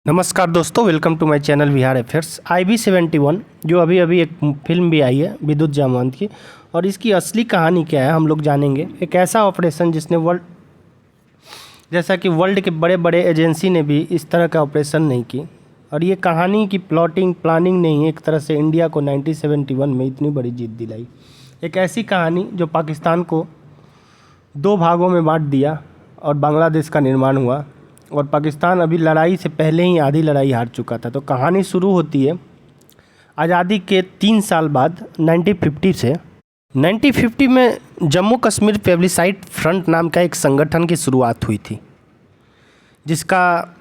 नमस्कार दोस्तों, welcome to my channel Bihar affairs. IB-71 जो अभी अभी एक फिल्म भी आई है विद्युत जामवंत की, और इसकी असली कहानी क्या है हम लोग जानेंगे। एक ऐसा ऑपरेशन जिसने वर्ल्ड के बड़े बड़े एजेंसी ने भी इस तरह का ऑपरेशन नहीं की, और ये कहानी की प्लानिंग नहीं है, एक तरह से इंडिया को 1971 में इतनी बड़ी जीत दिलाई। एक ऐसी कहानी जो पाकिस्तान को दो भागों में बांट दिया और बांग्लादेश का निर्माण हुआ, और पाकिस्तान अभी लड़ाई से पहले ही आधी लड़ाई हार चुका था। तो कहानी शुरू होती है आज़ादी के 3 साल बाद 1950 से। 1950 में जम्मू कश्मीर प्लेबीसाइट फ्रंट नाम का एक संगठन की शुरुआत हुई थी, जिसका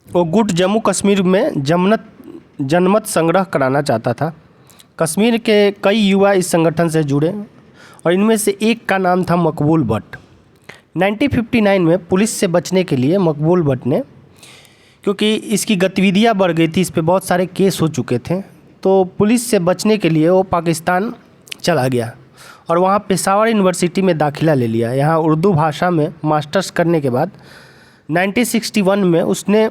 वो गुट जम्मू कश्मीर में जनमत संग्रह कराना चाहता था। कश्मीर के कई युवा इस संगठन से जुड़े, और इनमें से एक का नाम था मकबूल भट्ट। 1959 में पुलिस से बचने के लिए मकबूल भट्ट ने, क्योंकि इसकी गतिविधियां बढ़ गई थी, इस पे बहुत सारे केस हो चुके थे, तो पुलिस से बचने के लिए वो पाकिस्तान चला गया और वहाँ पेशावर यूनिवर्सिटी में दाखिला ले लिया। यहाँ उर्दू भाषा में मास्टर्स करने के बाद 1961 में उसने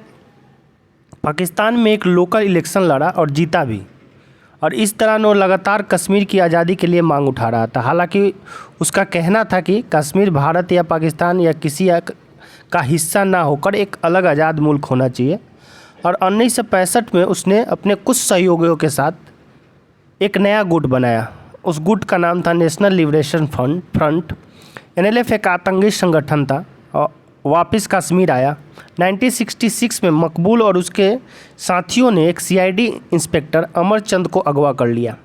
पाकिस्तान में एक लोकल इलेक्शन लड़ा और जीता भी, और इस तरह वो लगातार कश्मीर की आज़ादी के लिए मांग उठा रहा था। हालांकि उसका कहना था कि कश्मीर भारत या पाकिस्तान या किसी का हिस्सा ना होकर एक अलग आज़ाद मुल्क होना चाहिए। और 1965 में उसने अपने कुछ सहयोगियों के साथ एक नया गुट बनाया। उस गुट का नाम था नेशनल लिबरेशन फ्रंट। NLF एक आतंकी संगठन था और वापस कश्मीर आया। 1966 में मकबूल और उसके साथियों ने एक CID इंस्पेक्टर अमरचंद को अगवा कर लिया।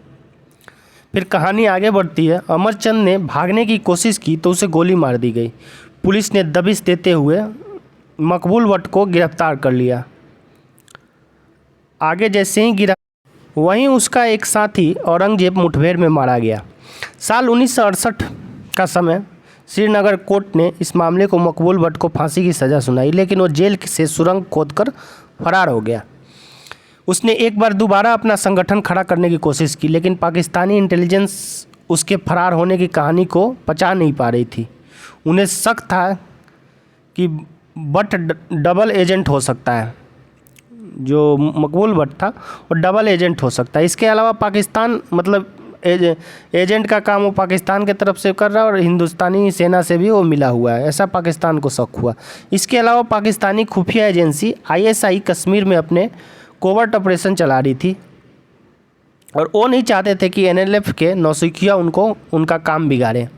फिर कहानी आगे बढ़ती है। अमरचंद ने भागने की कोशिश की तो उसे गोली मार दी गई। पुलिस ने दबिश देते हुए मकबूल भट्ट को गिरफ्तार कर लिया। आगे जैसे ही गिरा, वहीं उसका एक साथी औरंगजेब मुठभेड़ में मारा गया। साल 1968 का समय श्रीनगर कोर्ट ने इस मामले को मकबूल भट्ट को फांसी की सज़ा सुनाई, लेकिन वो जेल से सुरंग खोदकर फरार हो गया। उसने एक बार दोबारा अपना संगठन खड़ा करने की कोशिश की, लेकिन पाकिस्तानी इंटेलिजेंस उसके फरार होने की कहानी को पचा नहीं पा रही थी। उन्हें शक था कि भट्ट डबल एजेंट हो सकता है, जो मकबूल भट्ट था वो डबल एजेंट हो सकता है। इसके अलावा पाकिस्तान एजेंट का काम वो पाकिस्तान की तरफ से कर रहा है और हिंदुस्तानी सेना से भी वो मिला हुआ है, ऐसा पाकिस्तान को शक हुआ। इसके अलावा पाकिस्तानी खुफिया एजेंसी ISI कश्मीर में अपने कोवर्ट ऑपरेशन चला रही थी, और वो नहीं चाहते थे कि NLF के नौसिखिया उनका काम बिगाड़े।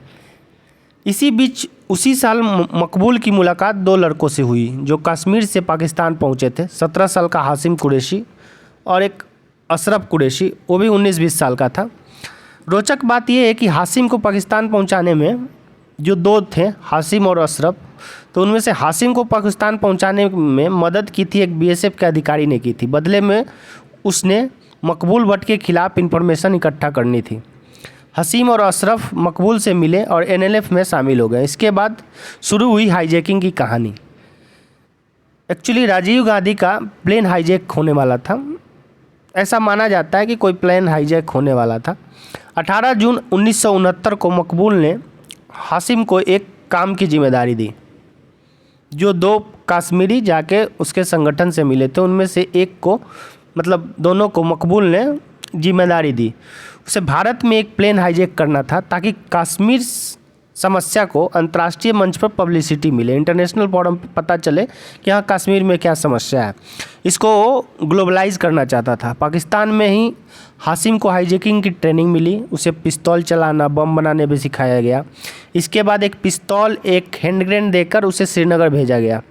इसी बीच उसी साल मकबूल की मुलाकात 2 लड़कों से हुई जो कश्मीर से पाकिस्तान पहुंचे थे। 17 साल का हाशिम कुरैशी और एक अशरफ कुरैशी, वो भी 19-20 साल का था। रोचक बात यह है कि हाशिम को पाकिस्तान पहुंचाने में जो 2 थे, हाशिम और अशरफ, तो उनमें से हाशिम को पाकिस्तान पहुंचाने में मदद की थी एक BSF के अधिकारी ने की थी। बदले में उसने मकबूल भट्ट के खिलाफ इंफॉर्मेशन इकट्ठा करनी थी। हाशिम और अशरफ मकबूल से मिले और NLF में शामिल हो गए। इसके बाद शुरू हुई हाईजैकिंग की कहानी। एक्चुअली राजीव गांधी का प्लेन हाईजैक होने वाला था, ऐसा माना जाता है कि कोई प्लेन हाईजैक होने वाला था। 18 जून 1969 को मकबूल ने हाशिम को एक काम की जिम्मेदारी दी। जो 2 कश्मीरी जाके उसके संगठन से मिले थे, उनमें से एक को, मतलब दोनों को मकबूल ने जिम्मेदारी दी। उसे भारत में एक प्लेन हाईजैक करना था ताकि कश्मीर समस्या को अंतर्राष्ट्रीय मंच पर पब्लिसिटी मिले, इंटरनेशनल फोरम पर पता चले कि हाँ कश्मीर में क्या समस्या है। इसको वो ग्लोबलाइज करना चाहता था। पाकिस्तान में ही हाशिम को हाईजैकिंग की ट्रेनिंग मिली, उसे पिस्तौल चलाना, बम बनाने भी सिखाया गया। इसके बाद एक पिस्तौल, एक हैंड ग्रेनेड देकर उसे श्रीनगर भेजा गया।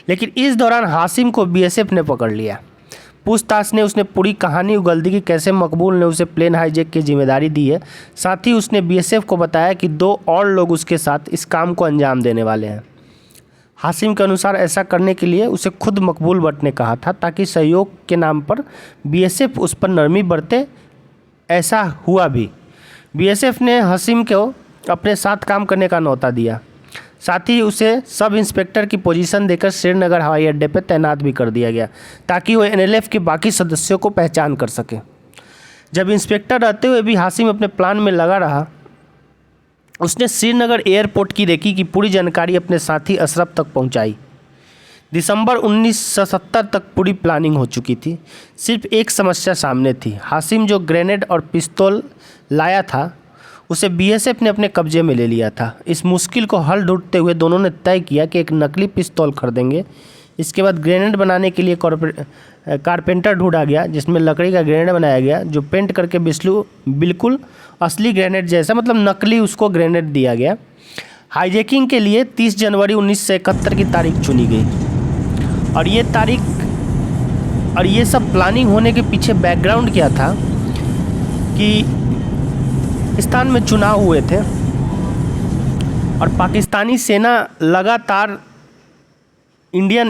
लेकिन इस दौरान हाशिम को BSF ने पकड़ लिया। पूछताछ ने उसने पूरी कहानी उगल दी कि कैसे मकबूल ने उसे प्लेन हाईजैक की जिम्मेदारी दी है। साथ ही उसने BSF को बताया कि 2 और लोग उसके साथ इस काम को अंजाम देने वाले हैं। हाशिम के अनुसार ऐसा करने के लिए उसे खुद मकबूल भट्ट ने कहा था, ताकि सहयोग के नाम पर BSF उस पर नरमी बरते। ऐसा हुआ भी। BSF ने हाशिम को अपने साथ काम करने का न्योता दिया। साथ ही उसे सब इंस्पेक्टर की पोजीशन देकर श्रीनगर हवाई अड्डे पर तैनात भी कर दिया गया, ताकि वो NLF के बाकी सदस्यों को पहचान कर सके। जब इंस्पेक्टर रहते हुए भी हाशिम अपने प्लान में लगा रहा, उसने श्रीनगर एयरपोर्ट की रेकी की पूरी जानकारी अपने साथी अशरफ तक पहुंचाई। दिसंबर 1970 तक पूरी प्लानिंग हो चुकी थी। सिर्फ एक समस्या सामने थी। हाशिम जो ग्रेनेड और पिस्तौल लाया था उसे बीएसएफ ने अपने कब्जे में ले लिया था। इस मुश्किल को हल ढूंढते हुए दोनों ने तय किया कि एक नकली पिस्तौल खरीदेंगे। इसके बाद ग्रेनेड बनाने के लिए कारपेंटर ढूंढा गया, जिसमें लकड़ी का ग्रेनेड बनाया गया जो पेंट करके बिल्कुल असली ग्रेनेड जैसा, मतलब नकली उसको ग्रेनेड दिया गया। हाईजैकिंग के लिए 30 जनवरी 1971 की तारीख चुनी गई और ये सब प्लानिंग होने के पीछे बैकग्राउंड क्या था कि पाकिस्तान में चुनाव हुए थे और पाकिस्तानी सेना लगातार इंडिया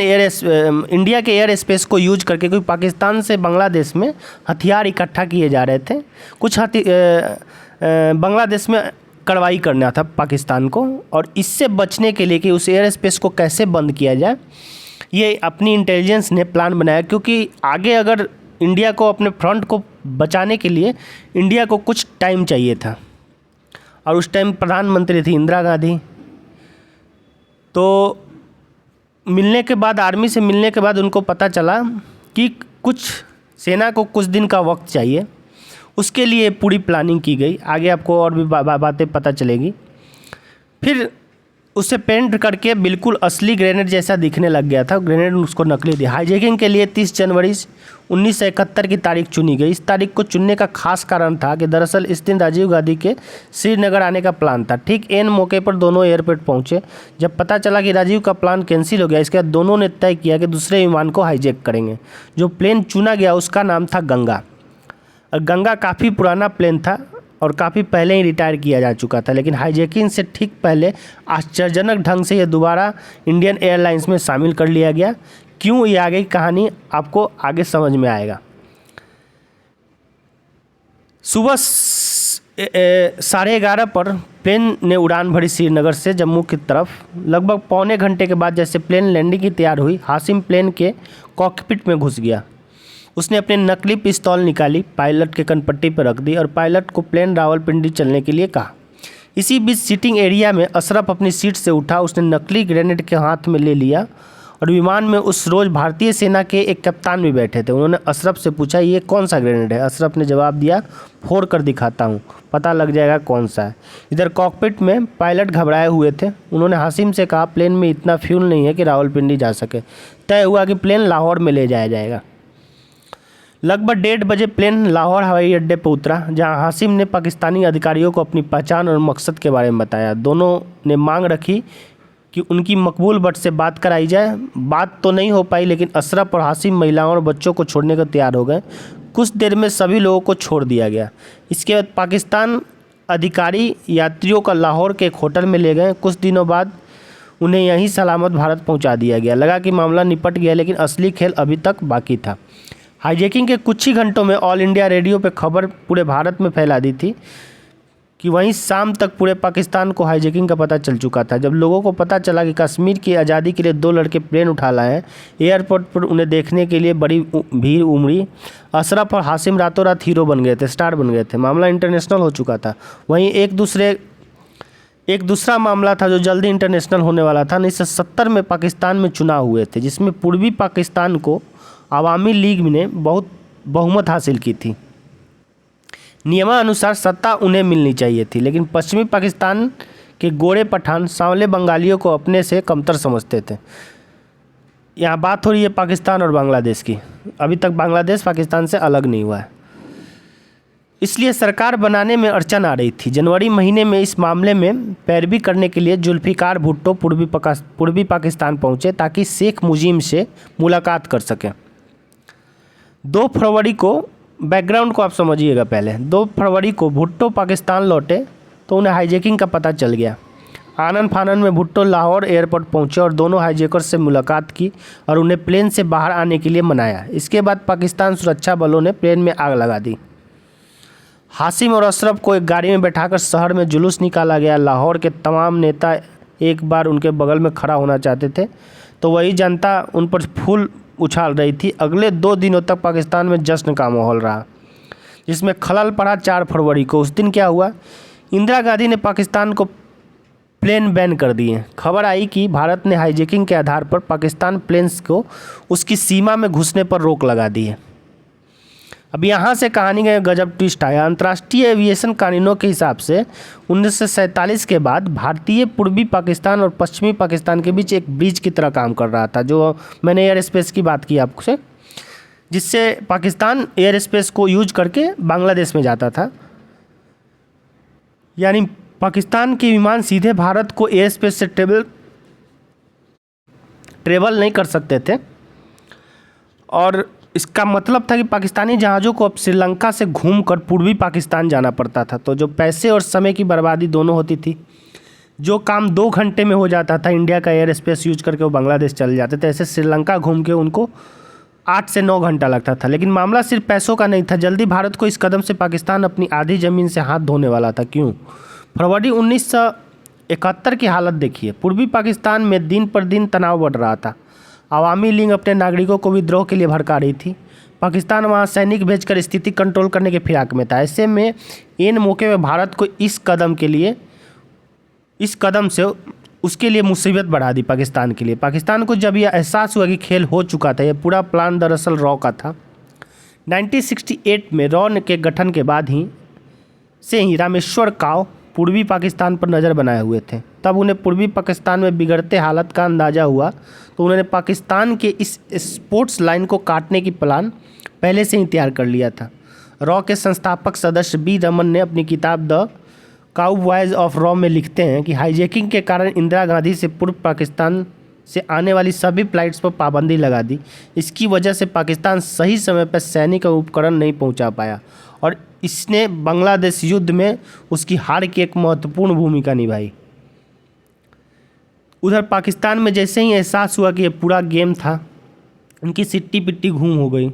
के एयर स्पेस को यूज करके, क्योंकि पाकिस्तान से बांग्लादेश में हथियार इकट्ठा किए जा रहे थे। कुछ बांग्लादेश में कार्रवाई करना था पाकिस्तान को, और इससे बचने के लिए कि उस एयर स्पेस को कैसे बंद किया जाए, ये अपनी इंटेलिजेंस ने प्लान बनाया। क्योंकि आगे अगर इंडिया को अपने फ्रंट को बचाने के लिए इंडिया को कुछ टाइम चाहिए था, और उस टाइम प्रधानमंत्री थी इंदिरा गांधी। तो मिलने के बाद, आर्मी से मिलने के बाद उनको पता चला कि कुछ सेना को कुछ दिन का वक्त चाहिए, उसके लिए पूरी प्लानिंग की गई। आगे आपको और भी बातें पता चलेगी। फिर उसे पेंट करके बिल्कुल असली ग्रेनेड जैसा दिखने लग गया था। ग्रेनेड उसको नकली दिया। हाईजैकिंग के लिए 30 जनवरी 1971 की तारीख चुनी गई। इस तारीख को चुनने का खास कारण था कि दरअसल इस दिन राजीव गांधी के श्रीनगर आने का प्लान था। ठीक एन मौके पर दोनों एयरपोर्ट पहुंचे। जब पता चला कि राजीव का प्लान कैंसिल हो गया, इसके बाद दोनों ने तय किया कि दूसरे विमान को हाईजैक करेंगे। जो प्लेन चुना गया उसका नाम था गंगा, और गंगा काफ़ी पुराना प्लेन था और काफ़ी पहले ही रिटायर किया जा चुका था। लेकिन हाईजैकिंग से ठीक पहले आश्चर्यजनक ढंग से यह दोबारा इंडियन एयरलाइंस में शामिल कर लिया गया। क्यों, ये आगे की कहानी आपको आगे समझ में आएगा। सुबह 11:30 पर प्लेन ने उड़ान भरी श्रीनगर से जम्मू की तरफ। लगभग पौने घंटे के बाद जैसे प्लेन लैंडिंग की तैयार हुई, हाशिम प्लेन के कॉकपिट में घुस गया। उसने अपनी नकली पिस्तौल निकाली, पायलट के कनपट्टी पर रख दी और पायलट को प्लेन रावलपिंडी चलने के लिए कहा। इसी बीच सीटिंग एरिया में अशरफ अपनी सीट से उठा। उसने नकली ग्रेनेड के हाथ में ले लिया और विमान में उस रोज़ भारतीय सेना के एक कप्तान भी बैठे थे। उन्होंने अशरफ से पूछा, ये कौन सा ग्रेनेड है? अशरफ ने जवाब दिया, फोड़ कर दिखाता हूँ, पता लग जाएगा कौन सा है। इधर कॉकपिट में पायलट घबराए हुए थे। उन्होंने हाशिम से कहा, प्लेन में इतना फ्यूल नहीं है कि रावलपिंडी जा सके। तय हुआ कि प्लेन लाहौर में ले जाया जाएगा। लगभग 1:30 बजे प्लेन लाहौर हवाई अड्डे पर उतरा, जहां हाशिम ने पाकिस्तानी अधिकारियों को अपनी पहचान और मकसद के बारे में बताया। दोनों ने मांग रखी कि उनकी मकबूल भट्ट से बात कराई जाए। बात तो नहीं हो पाई, लेकिन अशरफ और हाशिम महिलाओं और बच्चों को छोड़ने को तैयार हो गए। कुछ देर में सभी लोगों को छोड़ दिया गया। इसके बाद पाकिस्तान अधिकारी यात्रियों का लाहौर के एक होटल में ले गए। कुछ दिनों बाद उन्हें यहीं सलामत भारत पहुँचा दिया गया। लगा कि मामला निपट गया, लेकिन असली खेल अभी तक बाकी था। हाईजैकिंग के कुछ ही घंटों में ऑल इंडिया रेडियो पे खबर पूरे भारत में फैला दी थी कि वहीं शाम तक पूरे पाकिस्तान को हाईजैकिंग का पता चल चुका था। जब लोगों को पता चला कि कश्मीर की आज़ादी के लिए 2 लड़के प्लेन उठा लाए हैं, एयरपोर्ट पर उन्हें देखने के लिए बड़ी भीड़ उमड़ी। अशरफ और हाशिम रातों रात हीरो बन गए थे, स्टार बन गए थे। मामला इंटरनेशनल हो चुका था। वहीं एक दूसरा मामला था जो जल्दी इंटरनेशनल होने वाला था। 1970 में पाकिस्तान में चुनाव हुए थे, जिसमें पूर्वी पाकिस्तान को अवामी लीग ने बहुत बहुमत हासिल की थी। नियमानुसार सत्ता उन्हें मिलनी चाहिए थी, लेकिन पश्चिमी पाकिस्तान के गोरे पठान सांवले बंगालियों को अपने से कमतर समझते थे। यहाँ बात हो रही है पाकिस्तान और बांग्लादेश की। अभी तक बांग्लादेश पाकिस्तान से अलग नहीं हुआ है, इसलिए सरकार बनाने में अड़चन आ रही थी। जनवरी महीने में इस मामले में पैरवी करने के लिए जुल्फिकार भुट्टो पूर्वी पाकिस्तान पहुँचे ताकि शेख मुजीब से मुलाकात कर सकें। 2 फरवरी को, बैकग्राउंड को आप समझिएगा पहले, 2 फरवरी को भुट्टो पाकिस्तान लौटे तो उन्हें हाईजैकिंग का पता चल गया। आनन फानन में भुट्टो लाहौर एयरपोर्ट पहुंचे और दोनों हाईजैकर्स से मुलाकात की और उन्हें प्लेन से बाहर आने के लिए मनाया। इसके बाद पाकिस्तान सुरक्षा बलों ने प्लेन में आग लगा दी। हाशिम और अशरफ को एक गाड़ी में बैठाकर शहर में जुलूस निकाला गया। लाहौर के तमाम नेता एक बार उनके बगल में खड़ा होना चाहते थे, तो वही जनता उन पर फूल उछाल रही थी। अगले 2 दिनों तक पाकिस्तान में जश्न का माहौल रहा, जिसमें खलल पड़ा 4 फरवरी को। उस दिन क्या हुआ, इंदिरा गांधी ने पाकिस्तान को प्लेन बैन कर दिए। खबर आई कि भारत ने हाईजैकिंग के आधार पर पाकिस्तान प्लेन्स को उसकी सीमा में घुसने पर रोक लगा दी है। अब यहाँ से कहानी का गजब ट्विस्ट आया। अंतर्राष्ट्रीय एविएशन कानूनों के हिसाब से 1947 के बाद भारतीय पूर्वी पाकिस्तान और पश्चिमी पाकिस्तान के बीच एक ब्रिज की तरह काम कर रहा था, जो मैंने एयर स्पेस की बात की आपसे, जिससे पाकिस्तान एयर स्पेस को यूज करके बांग्लादेश में जाता था। यानी पाकिस्तान के विमान सीधे भारत को एयर स्पेस से ट्रेवल नहीं कर सकते थे, और इसका मतलब था कि पाकिस्तानी जहाज़ों को अब श्रीलंका से घूमकर पूर्वी पाकिस्तान जाना पड़ता था। तो जो पैसे और समय की बर्बादी दोनों होती थी, जो काम 2 घंटे में हो जाता था इंडिया का एयर स्पेस यूज करके वो बांग्लादेश चले जाते थे, ऐसे श्रीलंका घूम के उनको 8 से 9 घंटा लगता था। लेकिन मामला सिर्फ पैसों का नहीं था, जल्दी भारत को इस कदम से पाकिस्तान अपनी आधी ज़मीन से हाथ धोने वाला था। क्यों? फरवरी 1971 की हालत देखिए। पूर्वी पाकिस्तान में दिन पर दिन तनाव बढ़ रहा था। अवामी लीग अपने नागरिकों को विद्रोह के लिए भड़का रही थी। पाकिस्तान वहां सैनिक भेजकर स्थिति कंट्रोल करने के फिराक में था। ऐसे में इन मौके में भारत को इस कदम से उसके लिए मुसीबत बढ़ा दी पाकिस्तान के लिए। पाकिस्तान को जब यह एहसास हुआ कि खेल हो चुका था, यह पूरा प्लान दरअसल रॉ का था। 1968 में रॉ के गठन के बाद ही रामेश्वर काव पूर्वी पाकिस्तान पर नज़र बनाए हुए थे। तब उन्हें पूर्वी पाकिस्तान में बिगड़ते हालत का अंदाज़ा हुआ, तो उन्होंने पाकिस्तान के इस स्पोर्ट्स लाइन को काटने की प्लान पहले से ही तैयार कर लिया था। रॉ के संस्थापक सदस्य बी रमन ने अपनी किताब द काउबॉयज ऑफ रॉ में लिखते हैं कि हाईजैकिंग के कारण इंदिरा गांधी से पूर्व पाकिस्तान से आने वाली सभी फ्लाइट्स पर पाबंदी लगा दी। इसकी वजह से पाकिस्तान सही समय पर सैनिक और उपकरण नहीं पहुंचा पाया, और इसने बांग्लादेश युद्ध में उसकी हार की एक महत्वपूर्ण भूमिका निभाई। उधर पाकिस्तान में जैसे ही एहसास हुआ कि ये पूरा गेम था, उनकी सिट्टी पिट्टी घूम हो गई।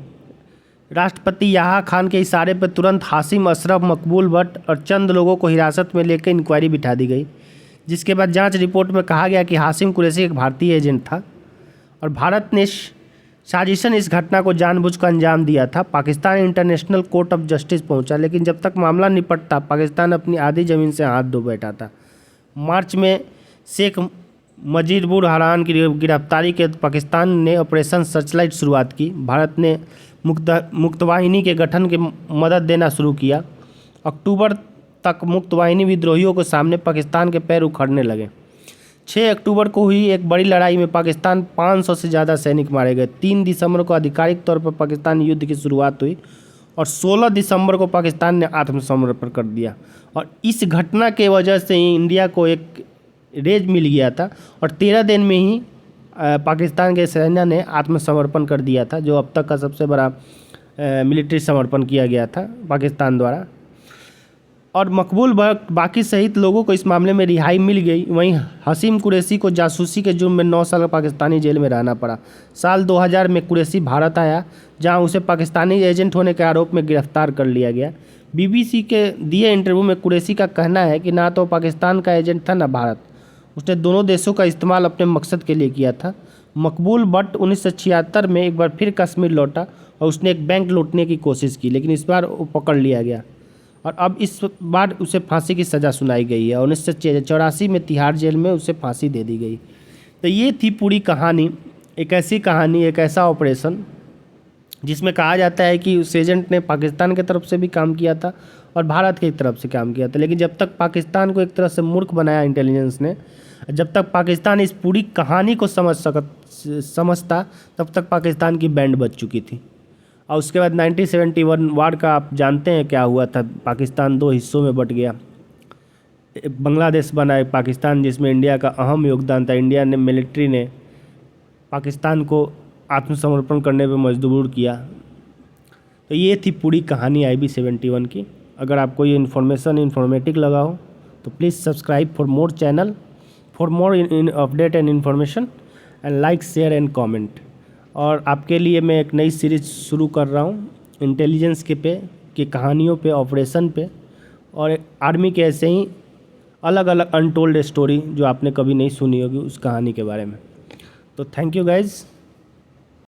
राष्ट्रपति याह्या खान के इशारे पर तुरंत हाशिम अशरफ, मकबूल भट्ट और चंद लोगों को हिरासत में लेकर इंक्वायरी बिठा दी गई, जिसके बाद जांच रिपोर्ट में कहा गया कि हाशिम कुरैशी एक भारतीय एजेंट था और भारत ने साजिशन इस घटना को जानबूझकर अंजाम दिया था। Pakistan international court of justice पहुंचा, लेकिन जब तक मामला निपटता पाकिस्तान अपनी आधी ज़मीन से हाथ धो बैठा था। मार्च में शेख मुजीबुर रहमान की गिरफ्तारी के पाकिस्तान ने ऑपरेशन सर्चलाइट शुरुआत की। भारत ने मुक्तवाहिनी के गठन की मदद देना शुरू किया। अक्टूबर तक मुक्तवाहिनी विद्रोहियों के सामने पाकिस्तान के पैर उखड़ने लगे। 6 अक्टूबर को हुई एक बड़ी लड़ाई में पाकिस्तान 500 से ज़्यादा सैनिक मारे गए। 3 दिसंबर को आधिकारिक तौर पर पाकिस्तान युद्ध की शुरुआत हुई और 16 दिसंबर को पाकिस्तान ने आत्मसमर्पण कर दिया। और इस घटना के वजह से ही इंडिया को एक रेज मिल गया था और 13 दिन में ही पाकिस्तान के सेना ने आत्मसमर्पण कर दिया था, जो अब तक का सबसे बड़ा मिलिट्री समर्पण किया गया था पाकिस्तान द्वारा। और मकबूल भट्ट बाकी सहित लोगों को इस मामले में रिहाई मिल गई। वहीं हाशिम कुरैशी को जासूसी के जुर्म में 9 साल पाकिस्तानी जेल में रहना पड़ा। साल 2000 में कुरैशी भारत आया, जहां उसे पाकिस्तानी एजेंट होने के आरोप में गिरफ्तार कर लिया गया। BBC के दिए इंटरव्यू में कुरैशी का कहना है कि ना तो पाकिस्तान का एजेंट था ना भारत, उसने दोनों देशों का इस्तेमाल अपने मकसद के लिए किया था। मकबूल भट्ट 1976 में एक बार फिर कश्मीर लौटा और उसने एक बैंक लूटने की कोशिश की, लेकिन इस बार वो पकड़ लिया गया और अब इस बार उसे फांसी की सज़ा सुनाई गई है। 1984 में तिहाड़ जेल में उसे फांसी दे दी गई। तो ये थी पूरी कहानी, एक ऐसी कहानी, एक ऐसा ऑपरेशन जिसमें कहा जाता है कि उस एजेंट ने पाकिस्तान की तरफ से भी काम किया था और भारत की तरफ से काम किया था। लेकिन जब तक पाकिस्तान को एक तरह से मूर्ख बनाया इंटेलिजेंस ने, जब तक पाकिस्तान इस पूरी कहानी को समझता तब तक पाकिस्तान की बैंड बज चुकी थी। और उसके बाद 1971 वार का आप जानते हैं क्या हुआ था। पाकिस्तान 2 हिस्सों में बट गया। बांग्लादेश बना एक पाकिस्तान, जिसमें इंडिया का अहम योगदान था। इंडिया ने मिलिट्री ने पाकिस्तान को आत्मसमर्पण करने पर मजबूर किया। तो ये थी पूरी कहानी IB-71 की। अगर आपको ये इन्फॉर्मेशन इन्फॉर्मेटिव लगा हो तो please subscribe for more channel, for more update and information, and like, share and comment. और आपके लिए मैं एक नई सीरीज शुरू कर रहा हूँ इंटेलिजेंस की कहानियों पे, ऑपरेशन पे, और आर्मी के ऐसे ही अलग अलग अनटोल्ड स्टोरी जो आपने कभी नहीं सुनी होगी उस कहानी के बारे में। तो थैंक यू गाइज़।